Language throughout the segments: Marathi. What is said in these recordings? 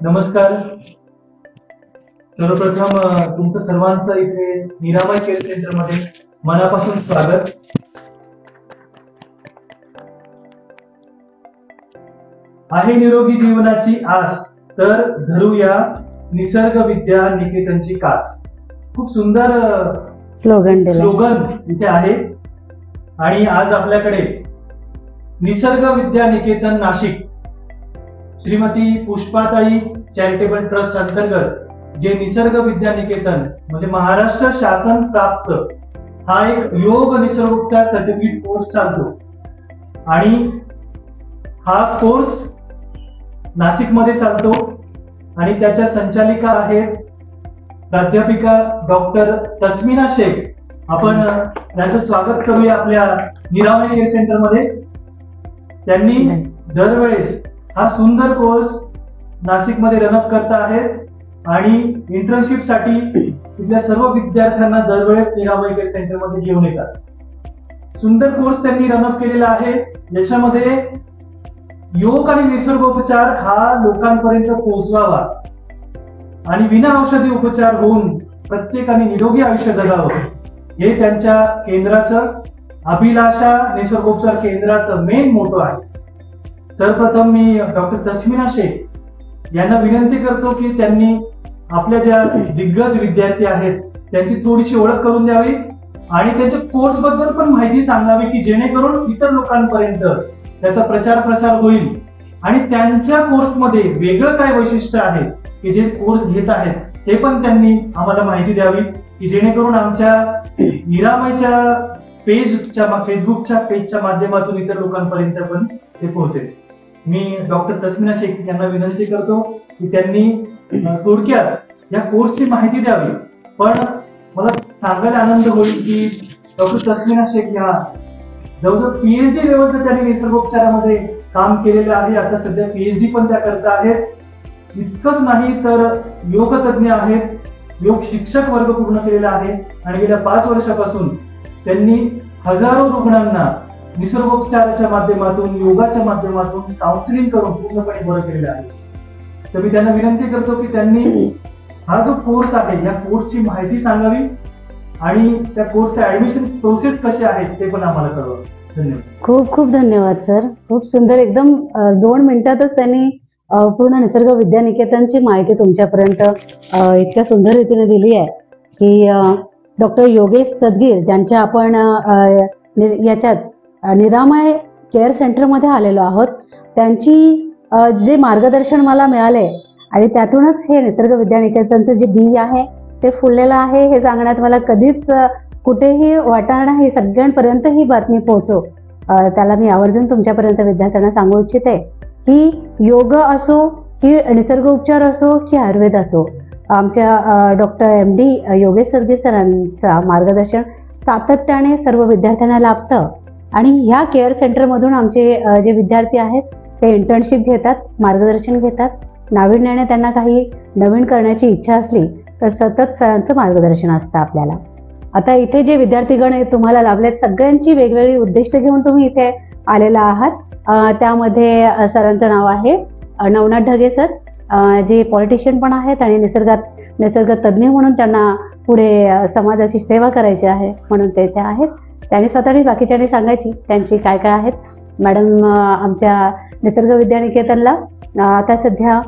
नमस्कार. सर्वप्रथम तुमचं सर्वांचं इथे निरामय केअर सेंटर मध्ये मनापासून स्वागत. आहे निरोगी जीवनाची आस तर धरूया निसर्ग विद्या निकेतनची कास. खूप सुंदर स्लोगन इथे आहे. आणि आज आपल्याकडे निसर्ग विद्या निकेतन नाशिक श्रीमती पुष्पाताई चॅरिटेबल ट्रस्ट अंतर्गत जे निसर्ग विद्या निकेतन म्हणजे महाराष्ट्र शासन प्राप्त हा एक योग निसर्गोपचार सर्टिफिकेट कोर्स चालतो. आणि हा कोर्स नाशिक मध्ये चालतो आणि त्याच्या संचालिका आहेत प्राध्यापिका डॉक्टर तस्मिना शेख. आपण त्यांचं स्वागत करूया आपल्या निरामय केअर सेंटर मध्ये. त्यांनी दरवेळेस हा सुंदर कोर्स नाशिक मध्ये रनअप करत आहेत आणि इंटर्नशिप साठी तिथल्या सर्व विद्यार्थ्यांना दरवेळेस निरामय केअर सेंटर मध्ये घेऊन येतात. सुंदर कोर्स त्यांनी रनअप केलेला आहे ज्याच्यामध्ये योग आणि निसर्गोपचार हा लोकांपर्यंत पोहोचवावा आणि विना औषधी उपचार होऊन प्रत्येकाने निरोगी आयुष्य जगावं हे त्यांच्या केंद्राचं अभिलाषा निसर्गोपचार केंद्राचं मेन मोटो आहे. सर्वप्रथम मी डॉक्टर तस्मिना शेख यांना विनंती करतो की त्यांनी आपल्या ज्या दिग्गज विद्यार्थी आहेत त्यांची थोडीशी ओळख करून द्यावी आणि त्यांच्या कोर्स बद्दल पण माहिती सांगावी की जेणेकरून इतर लोकांपर्यंत त्याचा प्रसार होईल आणि त्यांच्या कोर्समध्ये वेगळं काय वैशिष्ट्य आहे की जे कोर्स घेत आहेत ते पण त्यांनी आम्हाला माहिती द्यावी की जेणेकरून आमच्या निरामयच्या फेसबुकच्या पेजच्या माध्यमातून इतर लोकांपर्यंत पण ते पोहोचेल. मी डॉक्टर तस्मिना शेख यांना विनंती करतो की त्यांनी थोडक्यात या कोर्सची माहिती द्यावी. पण मला सांगायला आनंद होईल की डॉक्टर तस्मिना शेख या जवळजवळ पीएचडी लेवलचं त्यांनी निसर्गोपचारामध्ये काम केलेलं आहे. आता सध्या पीएचडी पण त्या करत आहेत. इतकंच नाही तर योग तज्ञ आहेत, योग शिक्षक वर्ग पूर्ण केलेला आहे आणि गेल्या 5 वर्षापासून त्यांनी हजारो रुग्णांना निसर्गोपचाराच्या माध्यमातून योगाच्या माध्यमातून काउन्सिलिंग करून पूर्णपणे बरं केलेलं आहे. तर मी त्यांना विनंती करतो की त्यांनी हा जो कोर्स आहे या कोर्सची माहिती सांगावी आणि त्या कोर्सचे ऍडमिशन प्रोसेस कसे आहेत ते पण आम्हाला कळवा. धन्यवाद. खूप खूप धन्यवाद सर. खूप सुंदर एकदम 2 मिनिटातच त्यांनी पूर्ण निसर्ग विद्या निकेतनची माहिती तुमच्यापर्यंत इतक्या सुंदर रीतीने दिली आहे की डॉक्टर योगेश सदगीर ज्यांच्या आपण याच्यात निरामय केअर सेंटरमध्ये आलेलो आहोत त्यांची जे मार्गदर्शन मला मिळाले आणि त्यातूनच हे निसर्ग विद्या निकेतनचं जे बी आहे ते फुललेलं आहे हे सांगण्यात मला कधीच कुठेही वाटणार नाही. सगळ्यांपर्यंत ही बातमी पोहोचो त्याला मी आवर्जून तुमच्यापर्यंत विद्यार्थ्यांना सांगू इच्छिते की योग असो की निसर्गोपचार असो की आयुर्वेद असो आमच्या डॉक्टर MD योगेश सदगीर सरांचा मार्गदर्शन सातत्याने सर्व विद्यार्थ्यांना लाभतं. आणि ह्या केअर सेंटरमधून आमचे जे विद्यार्थी आहेत ते इंटर्नशिप घेतात, मार्गदर्शन घेतात. नाविन्याने त्यांना काही नवीन करण्याची इच्छा असली तर सतत सरांचं मार्गदर्शन असतं आपल्याला. आता इथे जे विद्यार्थीगण तुम्हाला लाभलेत सगळ्यांची वेगवेगळी उद्दिष्ट घेऊन तुम्ही इथे आलेला आहात. त्यामध्ये सरांचं नाव आहे नवनाथ ढगे सर जे पॉलिटिशियन पण आहेत आणि निसर्ग तज्ज्ञ म्हणून त्यांना पुढे समाजाची सेवा करायची आहे म्हणून ते इथे आहेत. त्यांनी स्वतःची बाकीच्यांनी सांगायची त्यांची काय काय आहेत. मॅडम आमच्या निसर्ग विद्या निकेतनला आता सध्या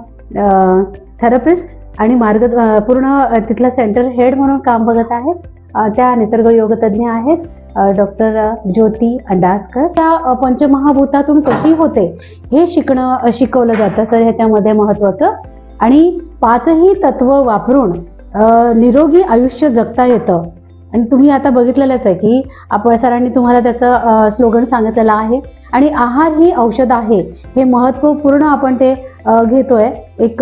थेरपिस्ट आणि पूर्ण तिथला सेंटर हेड म्हणून काम बघत आहेत. त्या निसर्ग योग तज्ज्ञ आहेत डॉक्टर ज्योती अंडासकर. त्या पंचमहाभूतातून कशी होते हे शिकवलं जातं सर ह्याच्यामध्ये महत्वाचं. आणि 5ही तत्व वापरून निरोगी आयुष्य जगता येतं. आणि तुम्ही आता बघितलेलंच आहे की आपण सरांनी तुम्हाला त्याचं स्लोगन सांगितलेलं आहे. आणि आहार ही औषध आहे हे महत्वपूर्ण आपण ते घेतोय. एक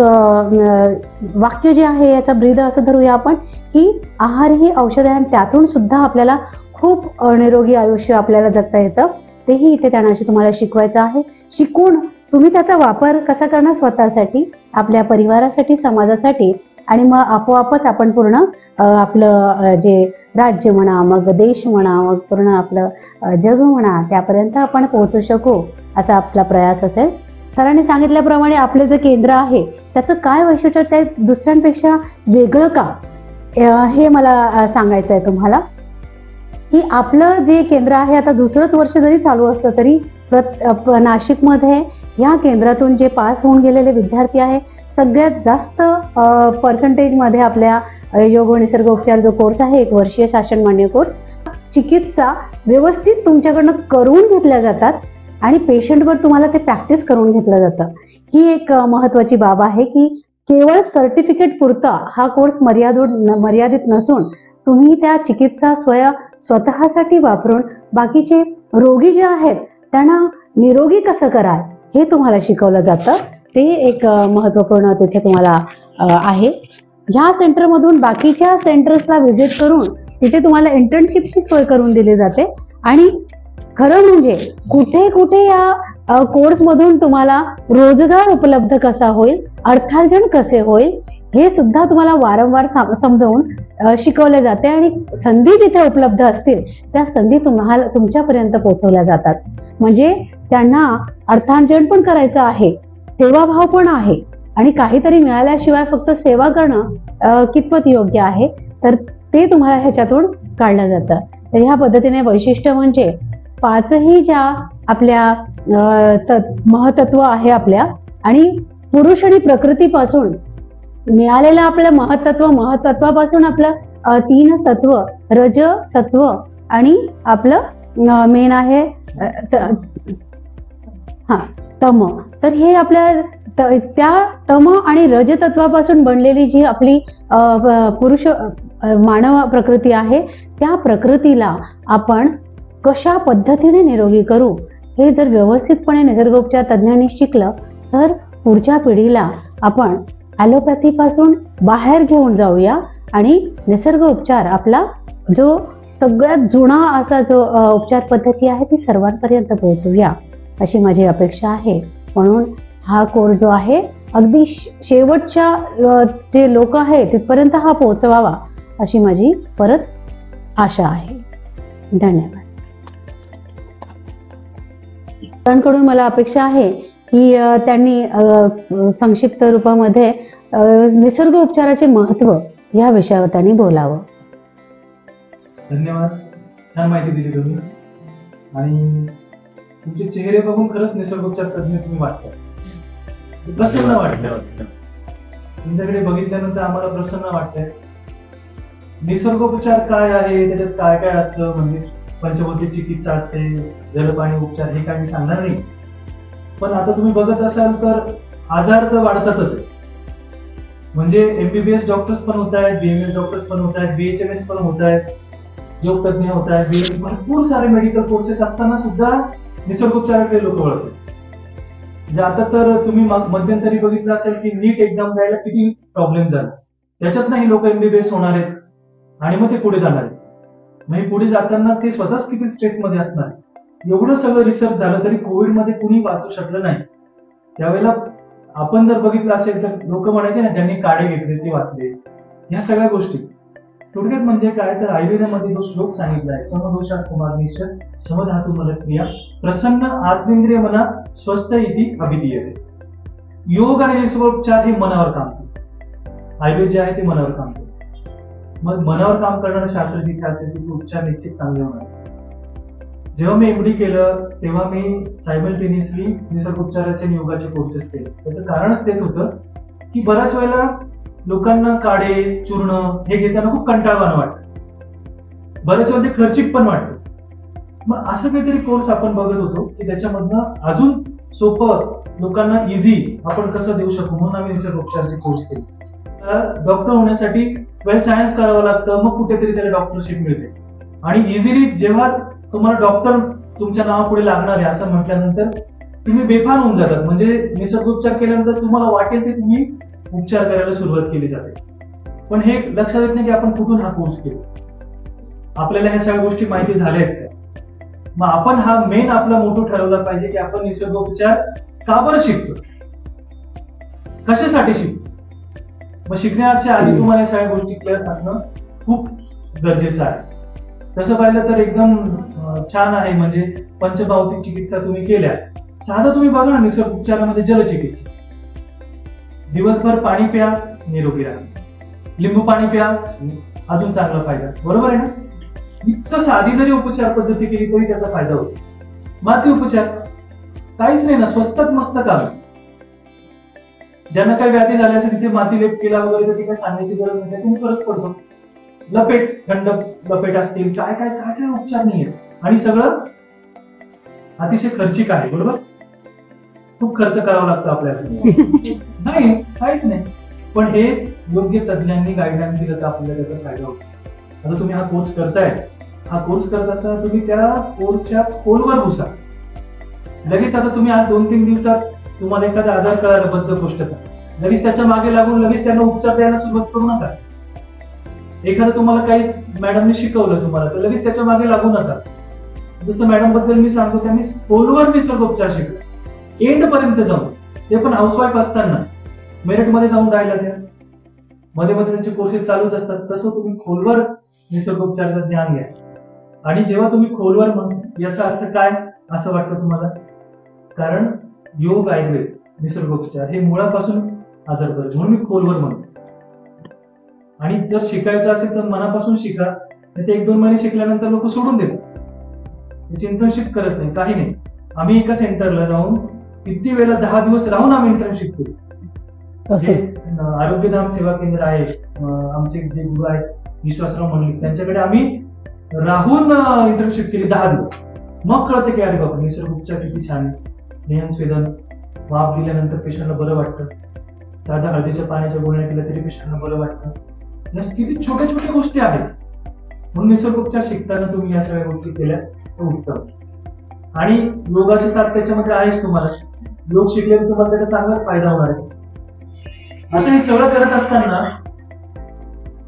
वाक्य जे आहे याचा ब्रीद असं धरूया आपण की आहार ही औषध आहे आणि त्यातून सुद्धा आपल्याला खूप निरोगी आयुष्य आपल्याला जगता येतं. तेही इथे त्यांना तुम्हाला शिकवायचं आहे. शिकून तुम्ही त्याचा वापर कसा करणार स्वतःसाठी, आपल्या परिवारासाठी, समाजासाठी आणि मग आपोआपच आपण पूर्ण आपलं जे राज्य म्हणा, मग देश म्हणा, मग पूर्ण आपलं जग म्हणा त्यापर्यंत आपण पोहोचू शकू असा आपला प्रयास असेल. सरांनी सांगितल्याप्रमाणे आपलं जे केंद्र आहे त्याचं काय वैशिष्ट्य, ते दुसऱ्यांपेक्षा वेगळं का, हे मला सांगायचं आहे तुम्हाला. की आपलं जे केंद्र आहे आता दुसरंच वर्ष जरी चालू असलं तरी नाशिकमध्ये या केंद्रातून जे पास होऊन गेलेले विद्यार्थी आहे सगळ्यात जास्त पर्सेंटेजमध्ये आपल्या योग व निसर्ग उपचार जो कोर्स आहे 1 वर्षीय शासनमान्य कोर्स, चिकित्सा व्यवस्थित तुमच्याकडनं करून घेतल्या जातात आणि पेशंटवर तुम्हाला ते प्रॅक्टिस करून घेतलं जातं. ही एक महत्त्वाची बाब आहे की केवळ सर्टिफिकेट पुरता हा कोर्स मर्यादित नसून तुम्ही त्या चिकित्सा स्वतःसाठी वापरून बाकीचे रोगी जे आहेत त्यांना निरोगी कसं कराल हे तुम्हाला शिकवलं जातं. ते एक महत्त्वपूर्ण तिथे तुम्हाला आहे. ह्या सेंटरमधून बाकीच्या सेंटर्सला व्हिजिट करून तिथे तुम्हाला इंटर्नशिपची सोय करून दिली जाते आणि खरं म्हणजे कुठे कुठे या कोर्समधून तुम्हाला रोजगार उपलब्ध कसा होईल, अर्थार्जन कसे होईल हे सुद्धा तुम्हाला वारंवार समजावून शिकवले जाते आणि संधी जिथे उपलब्ध असतील त्या संधी तुम्हाला तुमच्यापर्यंत पोहोचवल्या जातात. म्हणजे त्यांना अर्थार्जन पण करायचं आहे, सेवाभाव पण आहे आणि काहीतरी मिळाल्याशिवाय फक्त सेवा करणं कितपत योग्य आहे तर ते तुम्हाला ह्याच्यातून काढलं जातं. तर ह्या पद्धतीने वैशिष्ट्य म्हणजे 5ही ज्या आपल्या महतत्व आहे आपल्या आणि पुरुष आणि प्रकृतीपासून मिळालेलं आपलं महत्त्वापासून आपलं 3 तत्व रज सत्व आणि आपलं मेन आहे तम. तर हे आपल्या त्या तम आणि रज तत्वापासून बनलेली जी आपली पुरुष मानव प्रकृती आहे त्या प्रकृतीला आपण कशा पद्धतीने निरोगी करू हे जर व्यवस्थितपणे निसर्गोपचार तज्ञांनी शिकलं तर पुढच्या पिढीला आपण ॲलोपॅथीपासून बाहेर घेऊन जाऊया आणि निसर्ग उपचार आपला जो सगळ्यात जुना असा जो उपचार पद्धती आहे ती सर्वांपर्यंत पोहोचवूया अशी माझी अपेक्षा आहे. म्हणून हा कोर्स जो आहे अगदी शेवटच्या जे लोक आहे तिथपर्यंत हा पोहोचवावा अशी माझी परत आशा आहे. धन्यवाद. सरांकडून मला अपेक्षा आहे की त्यांनी संक्षिप्त रूपामध्ये निसर्ग उपचाराचे महत्त्व या विषयावर त्यांनी बोलावं. धन्यवाद. छान माहिती दिली तुम्ही आणि तुमचे चेहरे बघून खरंच निसर्गोपचार तज्ञ तुम्ही वाटता. प्रसन्न वाटतं. तुमच्याकडे बघितल्यानंतर आम्हाला प्रसन्न वाटतंय. निसर्गोपचार काय आहे, त्याच्यात काय काय असतं, म्हणजे पंचभौतिक चिकित्सा असते, जलपाणी उपचार, हे काय मी सांगणार नाही. पण आता तुम्ही बघत असाल तर आजार तर वाढतातच. म्हणजे MBBS डॉक्टर्स पण होत आहेत, BMS डॉक्टर्स पण होत आहेत, BHMS पण होत आहेत, योग तज्ञ होत आहेत, भरपूर सारे मेडिकल कोर्सेस असताना सुद्धा निसर्गोपचाराकडे लोक वळतात. म्हणजे आता तर तुम्ही मध्यंतरी बघितलं असेल की नीट एक्झाम द्यायला किती प्रॉब्लेम झाला. त्याच्यात ही लोक MBBS होणार आहेत आणि मग ते पुढे जाणार आहेत. म्हणजे पुढे जाताना ते स्वतःच किती स्ट्रेसमध्ये असणार. एवढं सगळं रिसर्च झालं तरी कोविडमध्ये कुणी वाचू शकलं नाही. त्यावेळेला आपण जर बघितलं असेल तर लोक म्हणायचे ना ज्यांनी काढे घेतले ते वाचले. ह्या सगळ्या गोष्टी थोडक्यात म्हणजे काय तर आयुर्वेदामध्ये जो श्लोक सांगितलाय, समदोषास कुमारनिश्चय समधातु मलक्रिया प्रसन्न आत्मेंद्रिय मना स्वस्थ इति अभिधीयते. योग आणि निसर्गोपचार हे मनावर काम करते. आयुर्वेद जे आहे ते मनावर काम करते. मग मनावर काम करणारं शास्त्र जिथे असेल तिथे उपचार निश्चित चांगले होणार. जेव्हा मी MD केलं तेव्हा मी सायमल्टेनियसली निसर्गोपचाराचे आणि योगाचे कोर्सेस केले. त्याचं कारणच तेच होतं की बऱ्याच वेळेला लोकांना काढे चूर्ण हे घेताना खूप कंटाळवाणं वाटतं, बऱ्याच वेळा ते खर्चिक पण वाटतं. मग असं काहीतरी कोर्स आपण बघत होतो की त्याच्यामधनं अजून सोपं लोकांना इझी आपण कसं देऊ शकू म्हणून आम्ही निसर्गोपचाराचे कोर्स केले. डॉक्टर होण्यासाठी 12th सायन्स करावं लागतं, मग कुठेतरी त्याला डॉक्टरशिप मिळते. आणि इझिली जेव्हा तुम्हाला डॉक्टर तुमच्या नावापुढे लागणार आहे असं म्हटल्यानंतर तुम्ही बेफान होऊन जातात. म्हणजे निसर्गोपचार केल्यानंतर तुम्हाला वाटेल ते तुम्ही उपचार करायला सुरुवात केली जाते. पण हे लक्षात येत नाही की आपण कुठून हा कोर्स केला, आपल्याला ह्या सगळ्या गोष्टी माहिती झाल्या आहेत का. मग आपण हा मेन आपला मोठो ठरवला पाहिजे की आपण निसर्गोपचार का बरं शिकतो, कशासाठी शिकतो. मग शिकण्याच्या आधी तुम्हाला या सगळ्या गोष्टी क्लिअर असणं खूप गरजेचं आहे. तसं पाहिलं तर एकदम छान आहे. म्हणजे पंचभौतिक चिकित्सा तुम्ही केल्या साधं तुम्ही बघा ना, निसर्ग उपचारामध्ये जलचिकित्सा, दिवसभर पाणी प्या, निरोगी राहा, लिंबू पाणी प्या, अजून चांगला फायदा, बरोबर आहे ना? इतकं साधी जरी उपचार पद्धती केली तरी त्याचा फायदा होतो. माती उपचार काहीच नाही ना, स्वस्तात मस्त काम आहे. ज्यांना काही व्याधी झाल्या असेल तिथे माती लेप केला वगैरे तर ती काय सांगायची गरज नाही, त्यातून फरक पडतो. लपेट, थंड लपेट असतील, काय काय काय काय उपचार नाहीये, आणि सगळं अतिशय खर्चिक आहे, बरोबर? खूप खर्च करावा लागतो आपल्याला. नाही, काहीच नाही, पण हे योग्य तज्ञांनी गाईडलाईन दिलं तर आपल्याला त्याचा फायदा होतो. आता तुम्ही हा कोर्स करताय, हा कोर्स करत असताना तुम्ही त्या कोर्सच्या खोलवर घुसा. लगेच आता तुम्ही आज 2-3 दिवसात तुम्हाला एखादा आजार कळाला बद्धकोष्ठता, लगेच त्याच्या मागे लागून लगेच त्यांना उपचार द्यायला सुरुवात करू नका. एखादं तुम्हाला काही मॅडमने शिकवलं तुम्हाला तर लगेच त्याच्या मागे लागू नका. जसं मॅडम बद्दल मी सांगतो, त्यांनी खोलवर निसर्गोपचार शिकला, एंड पर्यंत जाऊन, ते पण हाऊसवाईफ असताना मेरठमध्ये जाऊन राहिला. त्या मध्ये मध्ये त्यांचे कोर्सेस चालूच असतात. तसं तुम्ही खोलवर निसर्गोपचाराचं ज्ञान घ्या. आणि जेव्हा तुम्ही खोलवर, मग याचा अर्थ काय असं वाटतं तुम्हाला? कारण योग, आयुर्वेद, निसर्गोपचार हे मुळापासून आजार बरे, म्हणून मी खोलवर म्हणतो. आणि जर शिकायचं असेल तर मनापासून शिका. ते 1-2 महिने शिकल्यानंतर लोक सोडून देतात, त्याची इंटर्नशिप करत नाही, काही नाही. आम्ही एका सेंटरला जाऊन किती वेळा 10 दिवस राहून आम्ही इंटर्नशिप केली. आरोग्यधाम सेवा केंद्र आहे, आमचे जे गुरु आहेत विश्वासराव मंडलिक, त्यांच्याकडे आम्ही राहून इंटर्नशिप केली 10 दिवस. मग कळतं की अरे बाबा निसर्गोपचार किती छान आहे. नियम स्वेदन, वाफ दिल्यानंतर पेशंटला बरं वाटतं, साध्या हळदीच्या पाण्याच्या गुळण्या केल्या तरी पेशंटला बरं वाटतं. या किती छोट्या छोट्या गोष्टी आहेत. म्हणून निसर्गोपचार शिकताना तुम्ही या सगळ्या गोष्टी केल्या तर उत्तम. आणि योगाची साथ त्याच्यामध्ये आहेच. तुम्हाला योग शिकल्यावर तुम्हाला त्याचा चांगलाच फायदा होणार आहे. आता हे सगळं करत असताना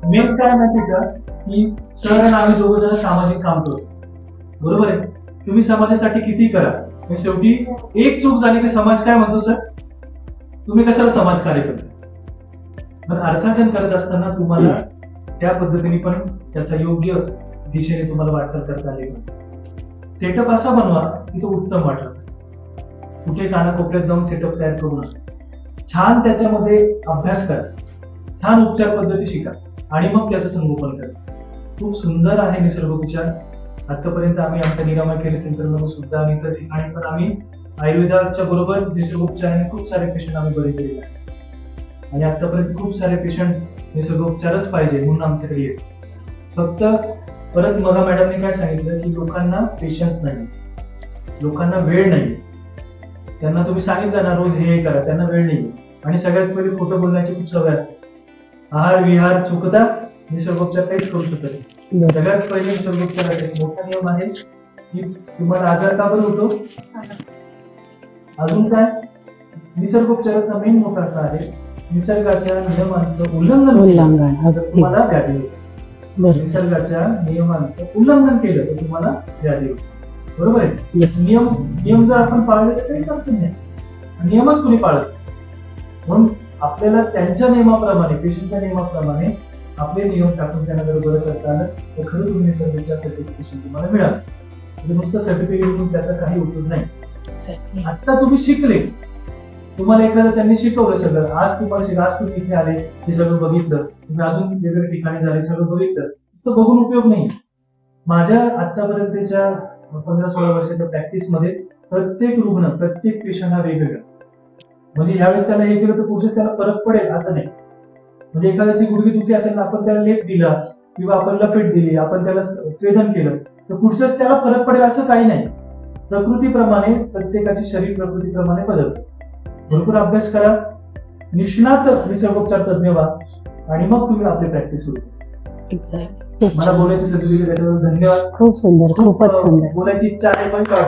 मेन काय माहिती का, की सर आणि आम्ही दोघं जण सामाजिक काम करतो, बरोबर आहे? तुम्ही समाजासाठी किती करा, शेवटी एक चूक झाली की समाज काय म्हणतो, सर तुम्ही कशाला समाजकार्य करता? पण अर्थार्जन करत असताना तुम्हाला त्या पद्धतीने पण त्याचा योग्य दिशेने तुम्हाला वाटचाल करता आली. सेटअप असा बनवा की तो उत्तम वाटत. कुठे कानाकोपऱ्यात जाऊन सेटअप तयार करू नका. छान त्याच्यामध्ये अभ्यास करा, छान उपचार पद्धती शिका आणि मग त्याचं संगोपन करा. खूप सुंदर आहे निसर्गोपचार. आतापर्यंत आम्ही आमच्या निरामय केअर सेंटरमध्ये सुद्धा आणि इतर ठिकाणी पण आम्ही आयुर्वेदाच्या बरोबर निसर्गोपचाराने खूप सारे पेशंट आम्ही बरे केलेले आहेत. आणि आतापर्यंत खूप सारे पेशंट निसर्गोपचारच पाहिजे म्हणून आमच्याकडे येतात. फक्त परत मला मॅडमने काय सांगितलं की लोकांना पेशन्स नाही, लोकांना वेळ नाही. त्यांना तुम्ही सांगितलं ना रोज हे करा, त्यांना वेळ नाही. आणि सगळ्यात पहिले खोटं बोलण्याची खूप सवय असते. आहार विहार चुकता निसर्गोपचार काहीच करू शकत नाही. सगळ्यात पहिले निसर्गोपचाराचा मोठा नियम आहे की तुम्हाला आजार का बरं होतो. अजून काय, निसर्गोपचाराचा मेन मोठा असा आहे निसर्गाच्या नियमांचं उल्लंघन तुम्हाला व्याधी होते. निसर्गाच्या नियमांचं उल्लंघन केलं तर तुम्हाला व्याधी होते, बरोबर आहे? नियम जर आपण पाळले तर काही अडचण नाही. नियमच कोणी पाळत, म्हणून आपल्याला त्यांच्या नियमाप्रमाणे, पेशंटच्या नियमाप्रमाणे आपले नियम टाकून त्यांना जर बरं करता आलं तर खरं तुम्ही निसर्गाच्या सर्टिफिकेशन तुम्हाला मिळालं. म्हणजे नुसतं सर्टिफिकेट घेऊन त्याचा काही उपयोग नाही. आता तुम्ही शिकले, तुम्हाला एखादं त्यांनी शिकवलं सगळं, आज तुम्हाला आज तुम्ही इथे आले, हे सगळं बघितलं, तुम्ही अजून वेगवेगळ्या ठिकाणी झाले, सगळं बघितलं तर बघून उपयोग नाही. माझ्या आतापर्यंतच्या 15-16 वर्षाच्या प्रॅक्टिस मध्ये प्रत्येक रुग्ण, प्रत्येक पेशंट हा वेगवेगळा. म्हणजे यावेळेस त्याला हे केलं तर पुढचे त्याला फरक पडेल असं नाही. म्हणजे एखाद्याची गुडघी दुखी असेल ना, आपण त्याला लेप दिला किंवा आपण लपेट दिली, आपण त्याला स्वेदन केलं तर पुढच्याच त्याला फरक पडेल असं काही नाही. प्रकृतीप्रमाणे प्रत्येकाची शरीर प्रकृतीप्रमाणे बदलतं. भरपूर अभ्यास करा, निष्णात निसर्गोपचार तज्ञ व्हा आणि मग तुम्ही आपली प्रॅक्टिस सुरू करा. मला बोलायची संधी दिली त्याच्याबद्दल धन्यवाद. खूप सुंदर, खूपच सुंदर. बोलायची इच्छा आहे पण काय